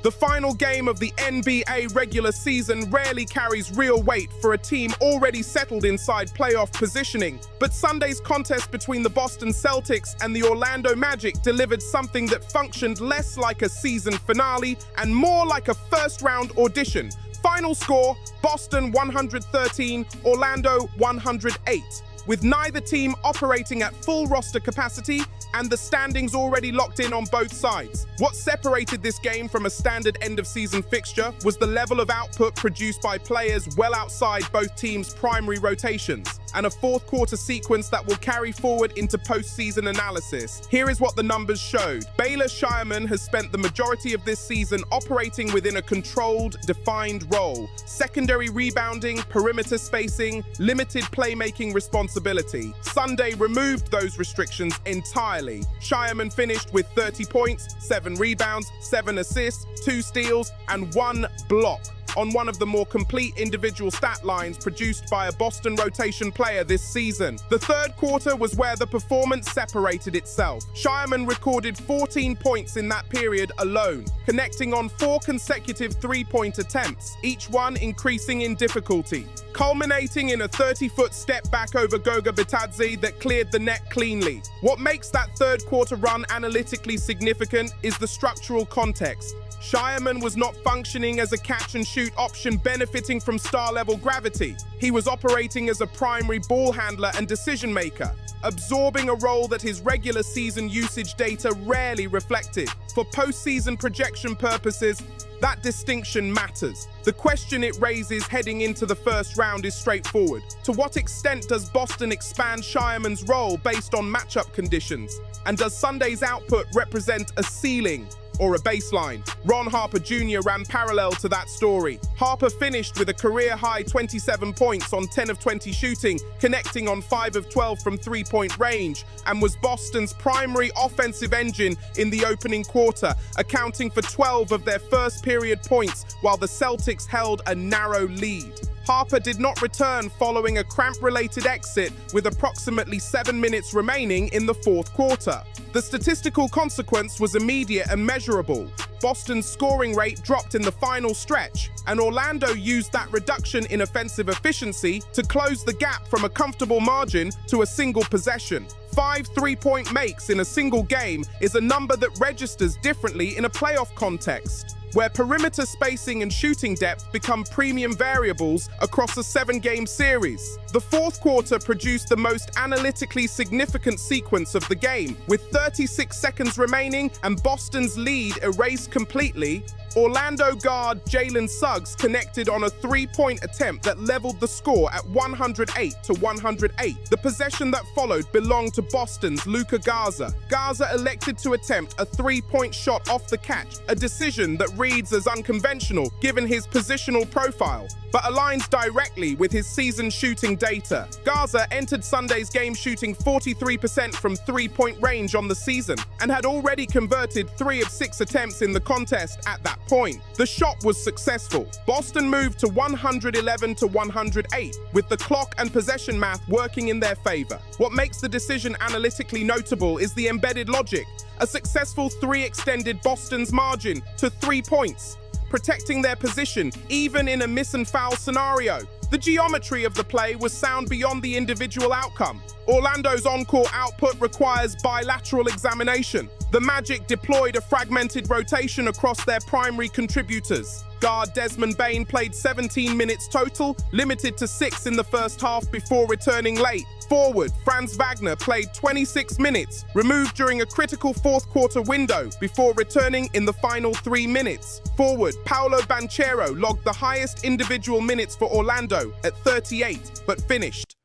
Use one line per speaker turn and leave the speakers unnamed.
The final game of the NBA regular season rarely carries real weight for a team already settled inside playoff positioning, but Sunday's contest between the Boston Celtics and the Orlando Magic delivered something that functioned less like a season finale and more like a first-round audition. Final score, Boston 113, Orlando 108. With neither team operating at full roster capacity and the standings already locked in on both sides. What separated this game from a standard end-of-season fixture was the level of output produced by players well outside both teams' primary rotations, and a fourth-quarter sequence that will carry forward into postseason analysis. Here is what the numbers showed. Baylor Scheierman has spent the majority of this season operating within a controlled, defined role. Secondary rebounding, perimeter spacing, limited playmaking responsibility. Sunday removed those restrictions entirely. Scheierman finished with 30 points, 7 rebounds, 7 assists, 2 steals, and 1 block on one of the more complete individual stat lines produced by a Boston rotation player this season. The third quarter was where the performance separated itself. Scheierman recorded 14 points in that period alone, connecting on 4 consecutive three-point attempts, each one increasing in difficulty, culminating in a 30-foot step back over Goga Bitadze that cleared the net cleanly. What makes that third quarter run analytically significant is the structural context. Scheierman was not functioning as a catch-and-shoot option benefiting from star-level gravity. He was operating as a primary ball handler and decision-maker, absorbing a role that his regular season usage data rarely reflected. For postseason projection purposes, that distinction matters. The question it raises heading into the first round is straightforward. To what extent does Boston expand Scheierman's role based on matchup conditions? And does Sunday's output represent a ceiling or a baseline? Ron Harper Jr. ran parallel to that story. Harper finished with a career-high 27 points on 10 of 20 shooting, connecting on 5 of 12 from three-point range, and was Boston's primary offensive engine in the opening quarter, accounting for 12 of their first-period points while the Celtics held a narrow lead. Harper did not return following a cramp-related exit with approximately 7 minutes remaining in the fourth quarter. The statistical consequence was immediate and measurable. Boston's scoring rate dropped in the final stretch, and Orlando used that reduction in offensive efficiency to close the gap from a comfortable margin to a single possession. 5 three-point makes in a single game is a number that registers differently in a playoff context, where perimeter spacing and shooting depth become premium variables across a 7-game series. The fourth quarter produced the most analytically significant sequence of the game. With 36 seconds remaining and Boston's lead erased completely, Orlando guard Jalen Suggs connected on a three-point attempt that leveled the score at 108-108. The possession that followed belonged to Boston's Garza. Garza elected to attempt a three-point shot off the catch, a decision that reads as unconventional given his positional profile, but aligns directly with his season shooting data. Garza entered Sunday's game shooting 43% from three-point range on the season and had already converted 3 of 6 attempts in the contest at that point. The shot was successful. Boston moved to 111-108, with the clock and possession math working in their favor. What makes the decision analytically notable is the embedded logic. A successful 3 extended Boston's margin to 3 points, protecting their position even in a miss and foul scenario. The geometry of the play was sound beyond the individual outcome. Orlando's on-court output requires bilateral examination. The Magic deployed a fragmented rotation across their primary contributors. Guard Desmond Bane played 17 minutes total, limited to 6 in the first half before returning late. Forward Franz Wagner played 26 minutes, removed during a critical fourth quarter window before returning in the final 3 minutes. Forward Paolo Banchero logged the highest individual minutes for Orlando at 38, but finished